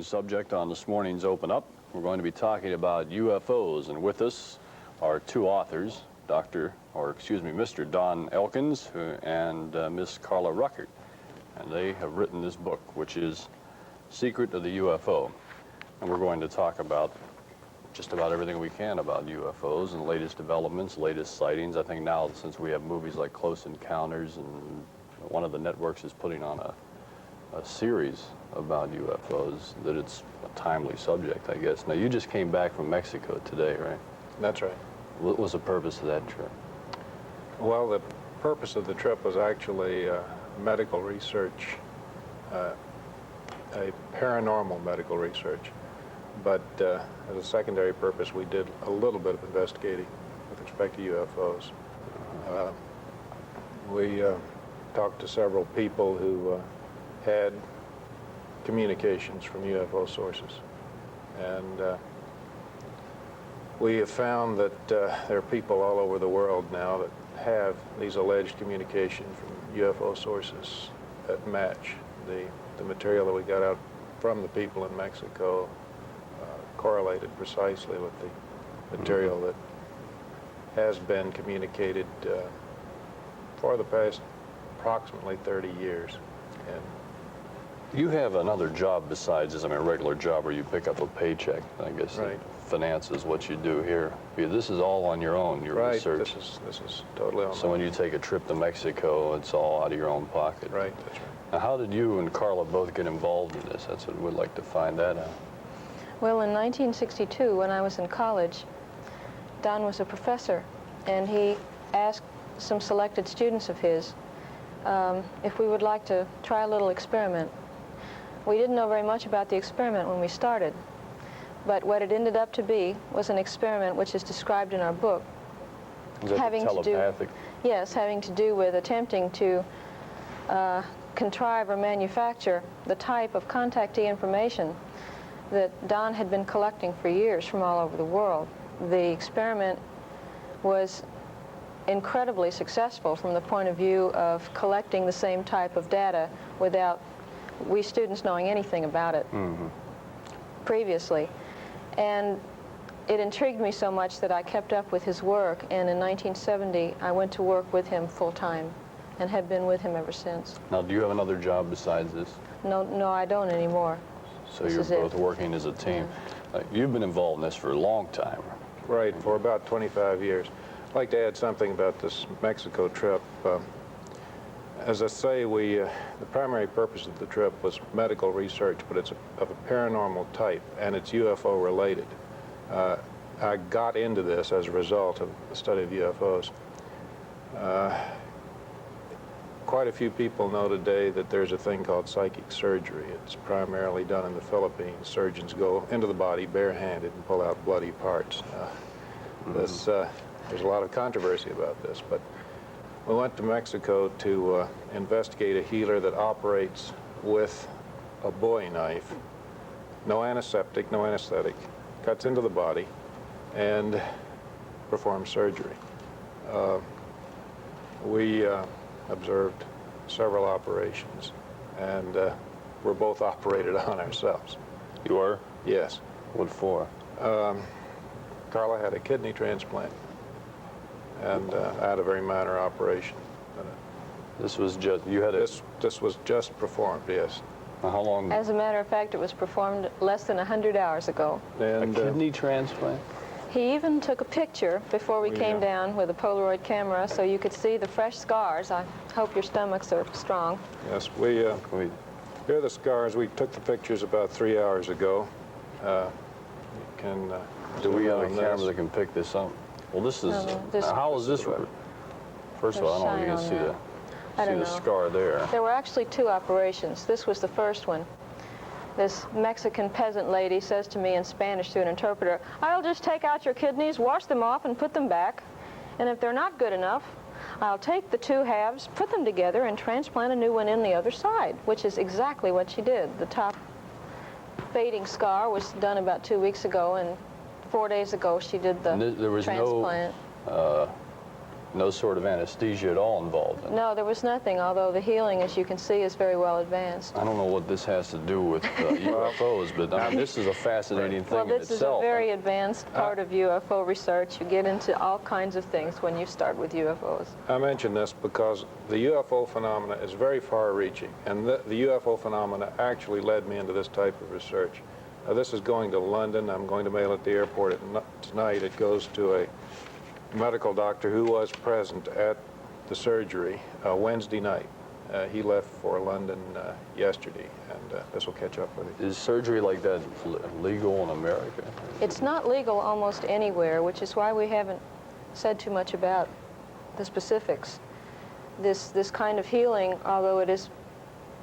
subject on this morning's Open Up. We're going to be talking about UFOs, and with us are two authors, Mr. Don Elkins and Miss Carla Rueckert. And they have written this book, which is Secret of the UFO. And we're going to talk about just about everything we can about UFOs and latest developments, latest sightings. I think now, since we have movies like Close Encounters, and one of the networks is putting on a series about UFOs, that it's a timely subject, I guess. Now, you just came back from Mexico today, right? That's right. What was the purpose of that trip? Well, the purpose of the trip was actually medical research, a paranormal medical research. But as a secondary purpose, we did a little bit of investigating with respect to UFOs. We talked to several people who had communications from UFO sources. And we have found that there are people all over the world now that have these alleged communications from UFO sources that match the material that we got out from the people in Mexico, correlated precisely with the material that has been communicated for the past approximately 30 years. And you have another job besides this, a regular job where you pick up a paycheck, I guess. Right. Finances what you do here. This is all on your own, your right. research. This is totally on. So when you take a trip to Mexico, it's all out of your own pocket. Right, that's right. Now, how did you and Carla both get involved in this? That's what we'd like to find that out. Well, in 1962, when I was in college, Don was a professor, and he asked some selected students of his if we would like to try a little experiment. We didn't know very much about the experiment when we started, but what it ended up to be was an experiment which is described in our book. Is that telepathic? Yes, having to do with attempting to contrive or manufacture the type of contactee information that Don had been collecting for years from all over the world. The experiment was incredibly successful from the point of view of collecting the same type of data without we students knowing anything about it previously. And it intrigued me so much that I kept up with his work, and in 1970 I went to work with him full-time and have been with him ever since. Now, do you have another job besides this? No, I don't anymore. So you're both working as a team. Yeah. You've been involved in this for a long time. Right, for about 25 years. I'd like to add something about this Mexico trip. As I say, the primary purpose of the trip was medical research, but it's of a paranormal type, and it's UFO related. I got into this as a result of the study of UFOs. Quite a few people know today that there's a thing called psychic surgery. It's primarily done in the Philippines. Surgeons go into the body barehanded and pull out bloody parts. There's a lot of controversy about this, but we went to Mexico to investigate a healer that operates with a Bowie knife, no antiseptic, no anesthetic, cuts into the body, and performs surgery. We observed several operations, and we're both operated on ourselves. You are? Yes. What for? Carla had a kidney transplant, and I had a very minor operation. This was just, you had a... This was just performed, yes. How long? As a matter of fact, it was performed less than 100 hours ago. And, a kidney transplant? He even took a picture before we came down with a Polaroid camera so you could see the fresh scars. I hope your stomachs are strong. Yes, here are the scars. We took the pictures about 3 hours ago. You can do we have a camera that can pick this up? Well, this is, how is this? First of all, I don't know if you can see the scar there. There were actually two operations. This was the first one. This Mexican peasant lady says to me in Spanish through an interpreter, "I'll just take out your kidneys, wash them off, and put them back. And if they're not good enough, I'll take the two halves, put them together, and transplant a new one in the other side," which is exactly what she did. The top fading scar was done about 2 weeks ago, and 4 days ago she did the there was transplant. No No sort of anesthesia at all involved in it. No, there was nothing, although the healing, as you can see, is very well advanced. I don't know what this has to do with UFOs, but this is a fascinating thing Well, in this is itself. a very advanced part of UFO research. You get into all kinds of things when you start with UFOs. I mention this because the UFO phenomena is very far-reaching, and the UFO phenomena actually led me into this type of research. This is going to London. I'm going to mail it at the airport tonight. It goes to a medical doctor who was present at the surgery Wednesday night. He left for London yesterday, and this will catch up with you. Is surgery like that legal in America? It's not legal almost anywhere, which is why we haven't said too much about the specifics. This kind of healing, although it has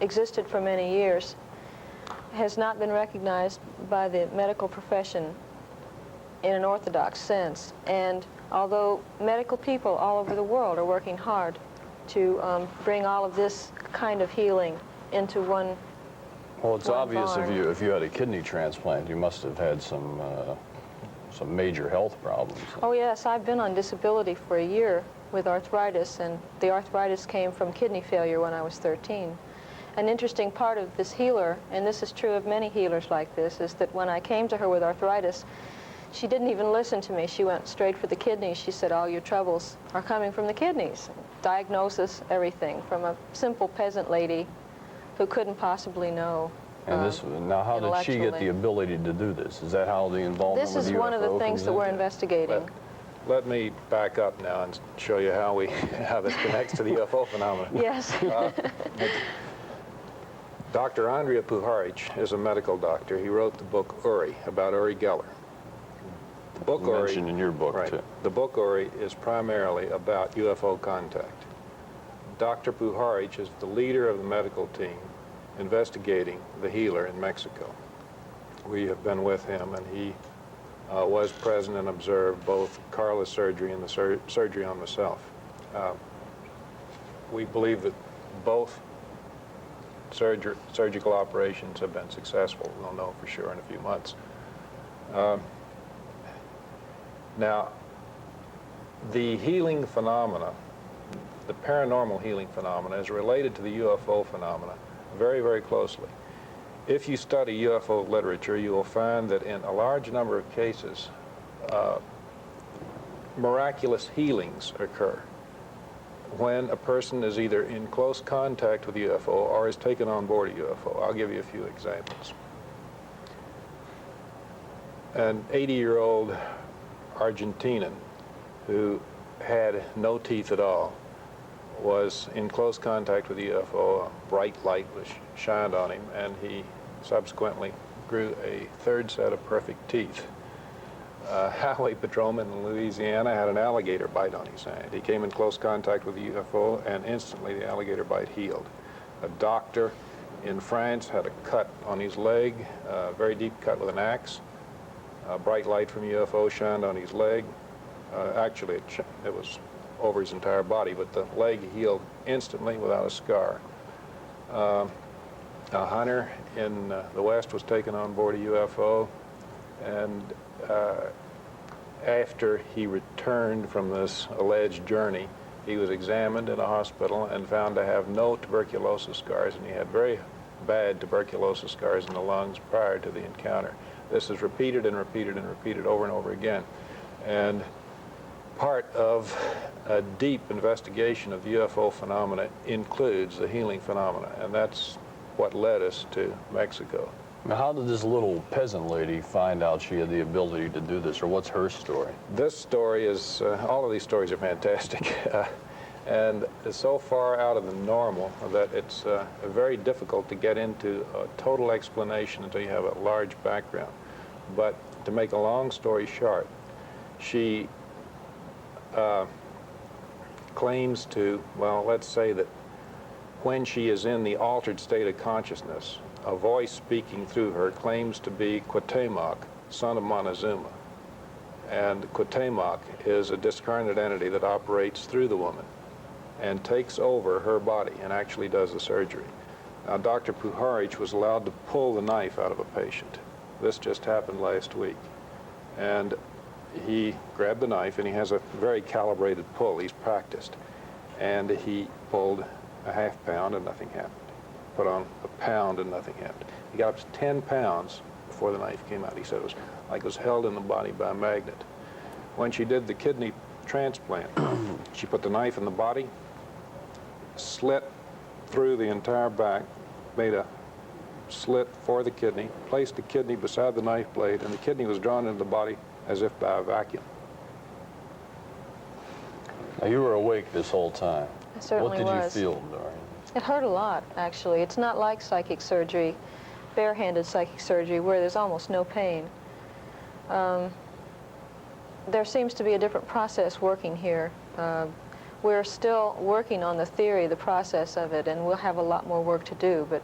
existed for many years, has not been recognized by the medical profession in an orthodox sense. And although medical people all over the world are working hard to bring all of this kind of healing into one. Well, it's obvious barn. if you had a kidney transplant, you must have had some major health problems. Oh yes, I've been on disability for a year with arthritis, and the arthritis came from kidney failure when I was 13. An interesting part of this healer, and this is true of many healers like this, is that when I came to her with arthritis, she didn't even listen to me. She went straight for the kidneys. She said, all your troubles are coming from the kidneys. Diagnosis, everything, from a simple peasant lady who couldn't possibly know. And now, how did she get the ability to do this? Is that how the involvement This with is UFO one of the things comes that we're in? investigating. Let me back up now and show you how this connects to the UFO phenomenon. Yes. Dr. Andrija Puharic is a medical doctor. He wrote the book Uri, about Uri Geller. The book You Uri, mentioned in your book, right, too. the book Uri is primarily about UFO contact. Dr. Puharic is the leader of the medical team investigating the healer in Mexico. We have been with him, and he was present and observed both Carla's surgery and the surgery on myself. We believe that both surgical operations have been successful. We'll know for sure in a few months. Now, the healing phenomena, the paranormal healing phenomena, is related to the UFO phenomena very, very closely. If you study UFO literature, you will find that in a large number of cases, miraculous healings occur when a person is either in close contact with a UFO or is taken on board a UFO. I'll give you a few examples. An 80-year-old Argentinian who had no teeth at all was in close contact with the UFO. A bright light was shined on him, and he subsequently grew a third set of perfect teeth. Highway patrolman in Louisiana had an alligator bite on his hand. He came in close contact with the UFO, and instantly the alligator bite healed. A doctor in France had a cut on his leg, a very deep cut with an axe. A bright light from UFO shined on his leg. Actually, it was over his entire body, but the leg healed instantly without a scar. A hunter in the West was taken on board a UFO, and after he returned from this alleged journey, he was examined in a hospital and found to have no tuberculosis scars, and he had very bad tuberculosis scars in the lungs prior to the encounter. This is repeated and repeated and repeated over and over again. And part of a deep investigation of the UFO phenomena includes the healing phenomena, and that's what led us to Mexico. Now, how did this little peasant lady find out she had the ability to do this, or what's her story? This story is, all of these stories are fantastic, and it's so far out of the normal that it's very difficult to get into a total explanation until you have a large background. But to make a long story short, she claims to, well, let's say that when she is in the altered state of consciousness, a voice speaking through her claims to be Cuauhtemoc, son of Montezuma. And Cuauhtemoc is a discarnate entity that operates through the woman and takes over her body and actually does the surgery. Now, Dr. Puharic was allowed to pull the knife out of a patient. This just happened last week. And he grabbed the knife, and he has a very calibrated pull. He's practiced. And he pulled a half pound and nothing happened. Put on a pound and nothing happened. He got up to 10 pounds before the knife came out. He said it was like it was held in the body by a magnet. When she did the kidney transplant, she put the knife in the body, slit through the entire back, made a slit for the kidney, placed the kidney beside the knife blade, and the kidney was drawn into the body as if by a vacuum. Now, you were awake this whole time. I certainly What did was. you feel, Doreen? It hurt a lot, actually. It's not like psychic surgery, barehanded psychic surgery, where there's almost no pain. There seems to be a different process working here. We're still working on the theory, the process of it, and we'll have a lot more work to do, but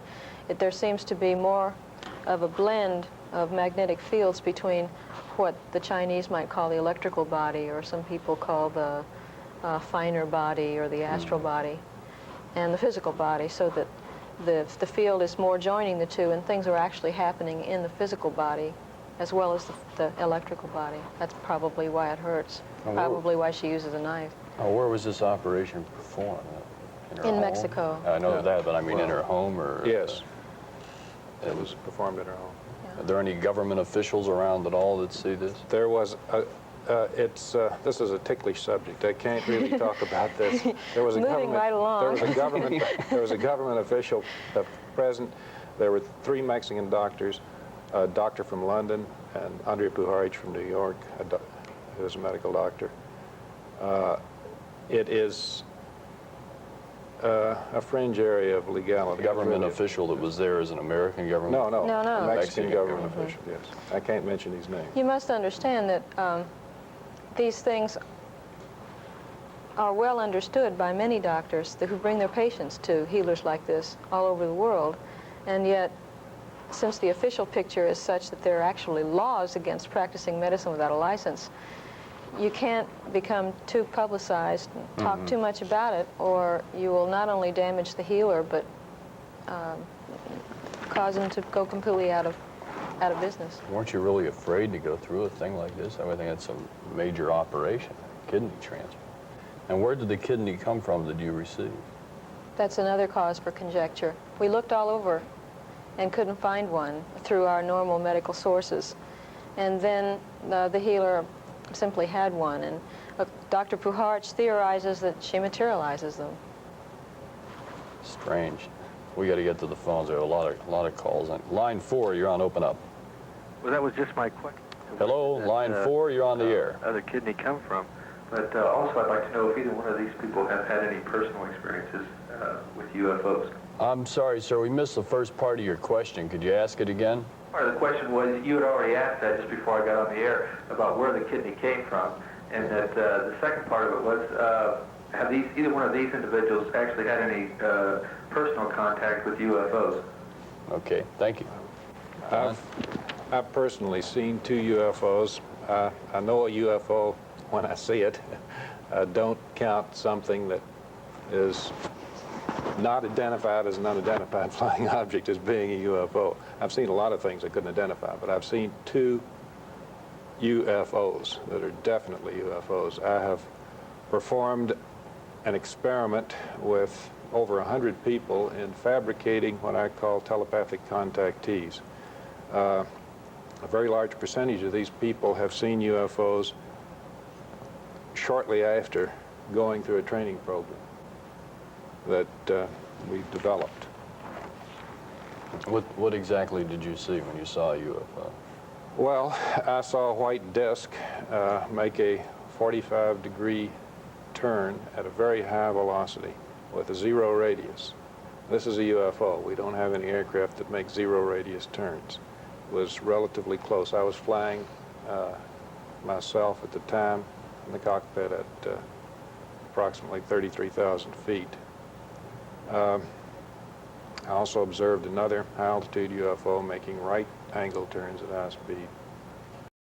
there seems to be more of a blend of magnetic fields between what the Chinese might call the electrical body, or some people call the finer body or the astral body, and the physical body, so that the field is more joining the two, and things are actually happening in the physical body as well as the electrical body. That's probably why it hurts, probably why she uses a knife. Oh, where was this operation performed? In her In home? Mexico. I know that, but I mean in Well, her home, or? Yes. It was performed at her home. Are there any government officials around at all that see this? There was this is a ticklish subject. I can't really talk about this. There was a Moving right along. There was a government official present. There were 3 Mexican doctors, a doctor from London, and Andrea Pujarich from New York, who was a medical doctor. It is a fringe area of legality. The government official that was there is an American government? No, No, no. a Mexican Mexican government government. official, yes. I can't mention his name. You must understand that these things are well understood by many doctors who bring their patients to healers like this all over the world, and yet since the official picture is such that there are actually laws against practicing medicine without a license, you can't become too publicized and talk too much about it, or you will not only damage the healer, but cause him to go completely out of business. Weren't you really afraid to go through a thing like this? I would think it's a major operation, kidney transplant. And where did the kidney come from that you received? That's another cause for conjecture. We looked all over and couldn't find one through our normal medical sources. And then the healer simply had one, and Dr. Pujarich theorizes that she materializes them. Strange. We got to get to the phones. There are a lot of calls. Line 4, you're on Open Up. Well, that was just my question. Hello, line 4, you're on the air. Other kidney come from. But also, I'd like to know if either one of these people have had any personal experiences with UFOs. I'm sorry, sir, we missed the first part of your question. Could you ask it again? Part of the question was, you had already asked that just before I got on the air about where the kidney came from, and that the second part of it was, have either one of these individuals actually had any personal contact with UFOs? Okay, thank you. I've personally seen 2 UFOs. I know a UFO when I see it. Don't count something that is not identified as an unidentified flying object as being a UFO. I've seen a lot of things I couldn't identify, but I've seen 2 UFOs that are definitely UFOs. I have performed an experiment with over 100 people in fabricating what I call telepathic contactees. A very large percentage of these people have seen UFOs shortly after going through a training program that we've developed. What exactly did you see when you saw a UFO? Well, I saw a white disk make a 45-degree turn at a very high velocity with a 0 radius. This is a UFO. We don't have any aircraft that make 0 radius turns. It was relatively close. I was flying myself at the time in the cockpit at approximately 33,000 feet. I also observed another high-altitude UFO making right-angle turns at high speed.